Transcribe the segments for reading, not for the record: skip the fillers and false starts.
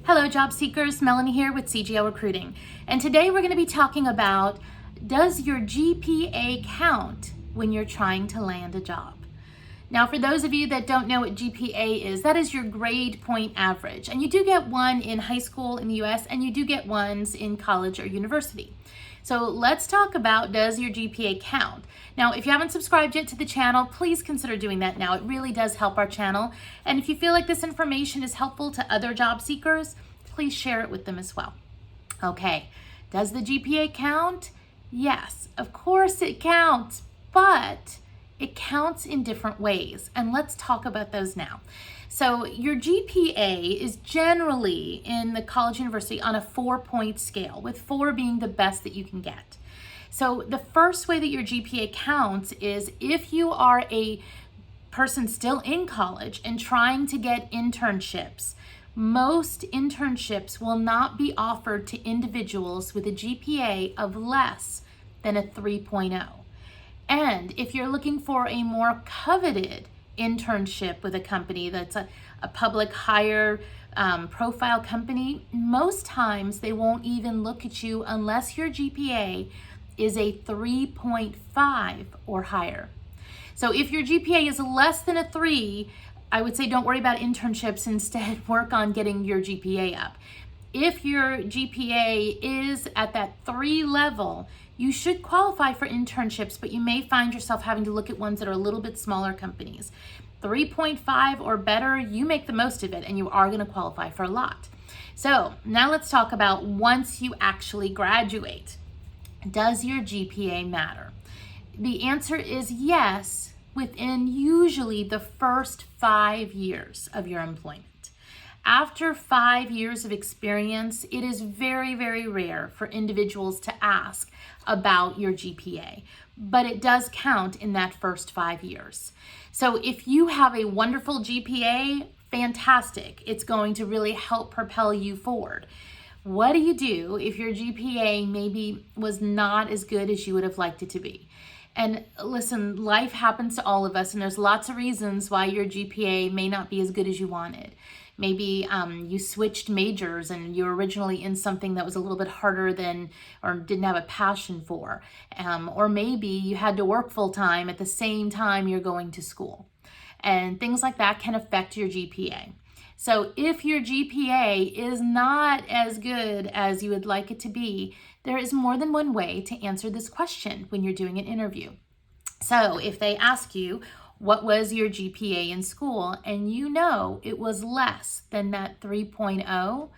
Hello, job seekers. Melanie here with CGL Recruiting. And today we're going to be talking about, does your GPA count when you're trying to land a job? Now, for those of you that don't know what GPA is, that is your grade point average. And you do get one in high school in the US, and you do get ones in college or university. So let's talk about, does your GPA count? Now, if you haven't subscribed yet to the channel, please consider doing that now. It really does help our channel. And if you feel like this information is helpful to other job seekers, please share it with them as well. Okay, does the GPA count? Yes, of course it counts, but it counts in different ways. And let's talk about those now. So your GPA is generally in the college university on a 4-point scale, with 4 being the best that you can get. So the first way that your GPA counts is if you are a person still in college and trying to get internships. Most internships will not be offered to individuals with a GPA of less than a 3.0. And if you're looking for a more coveted internship with a company that's a public higher profile company, most times they won't even look at you unless your GPA is a 3.5 or higher. So if your GPA is less than a 3, I would say don't worry about internships, instead work on getting your GPA up. If your GPA is at that 3 level, you should qualify for internships, but you may find yourself having to look at ones that are a little bit smaller companies. 3.5 or better, you make the most of it, and you are going to qualify for a lot. So now let's talk about once you actually graduate. Does your GPA matter? The answer is yes, within usually the first 5 years of your employment. After 5 years of experience, it is very, very rare for individuals to ask about your GPA, but it does count in that first 5 years. So if you have a wonderful GPA, fantastic. It's going to really help propel you forward. What do you do if your GPA maybe was not as good as you would have liked it to be? And listen, life happens to all of us, and there's lots of reasons why your GPA may not be as good as you wanted. Maybe you switched majors and you were originally in something that was a little bit harder than, or didn't have a passion for. Or maybe you had to work full time at the same time you're going to school. And things like that can affect your GPA. So if your GPA is not as good as you would like it to be, there is more than one way to answer this question when you're doing an interview. So if they ask you, what was your GPA in school, and you know it was less than that 3.0,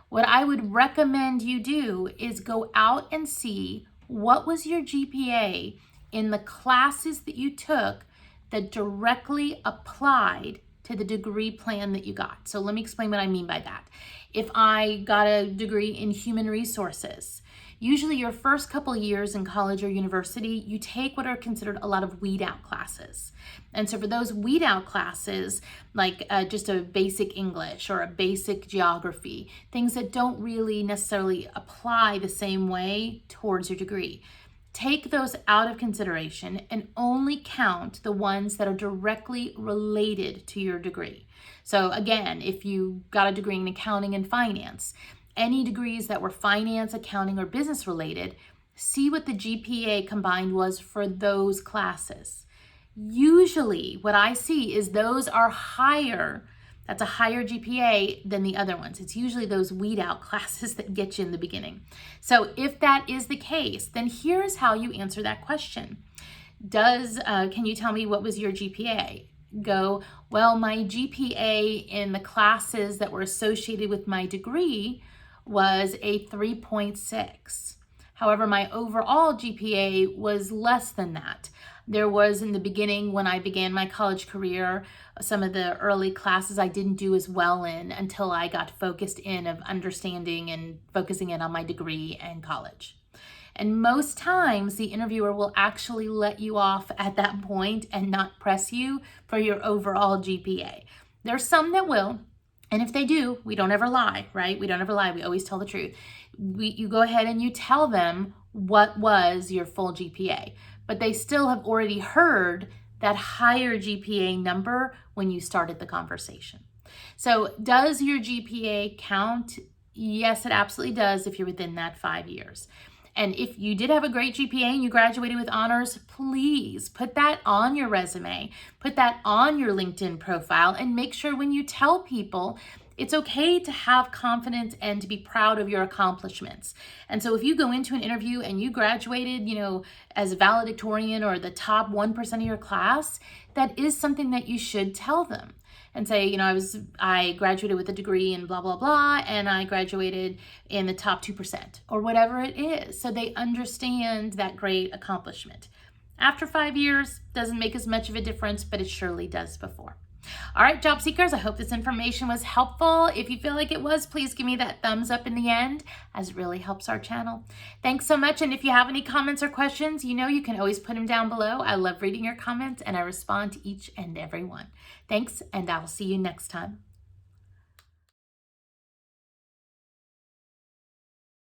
what I would recommend you do is go out and see what was your GPA in the classes that you took that directly applied to the degree plan that you got. So let me explain what I mean by that. If I got a degree in human resources, usually your first couple years in college or university, you take what are considered a lot of weed out classes. And so for those weed out classes, like just a basic English or a basic geography, things that don't really necessarily apply the same way towards your degree, take those out of consideration and only count the ones that are directly related to your degree. So again, if you got a degree in accounting and finance, any degrees that were finance, accounting, or business related, see what the GPA combined was for those classes. Usually what I see is those are higher. That's a higher GPA than the other ones. It's usually those weed out classes that get you in the beginning. So if that is the case, then here's how you answer that question. Can you tell me what was your GPA? Go, well, my GPA in the classes that were associated with my degree was a 3.6. However, my overall GPA was less than that. There was, in the beginning, when I began my college career, some of the early classes I didn't do as well in until I got focused in of understanding and focusing in on my degree and college. And most times the interviewer will actually let you off at that point and not press you for your overall GPA. There's some that will, and if they do, we don't ever lie, right? We don't ever lie. We always tell the truth. You go ahead and you tell them what was your full GPA, but they still have already heard that higher GPA number when you started the conversation. So does your GPA count? Yes, it absolutely does if you're within that 5 years. And if you did have a great GPA and you graduated with honors, please put that on your resume, put that on your LinkedIn profile, and make sure when you tell people, it's okay to have confidence and to be proud of your accomplishments. And so if you go into an interview and you graduated, as a valedictorian or the top 1% of your class, that is something that you should tell them. And say, I graduated with a degree in blah, blah, blah, and I graduated in the top 2% or whatever it is. So they understand that great accomplishment. After 5 years, doesn't make as much of a difference, but it surely does before. All right, job seekers, I hope this information was helpful. If you feel like it was, please give me that thumbs up in the end, as it really helps our channel. Thanks so much. And if you have any comments or questions, you can always put them down below. I love reading your comments and I respond to each and every one. Thanks, and I'll see you next time.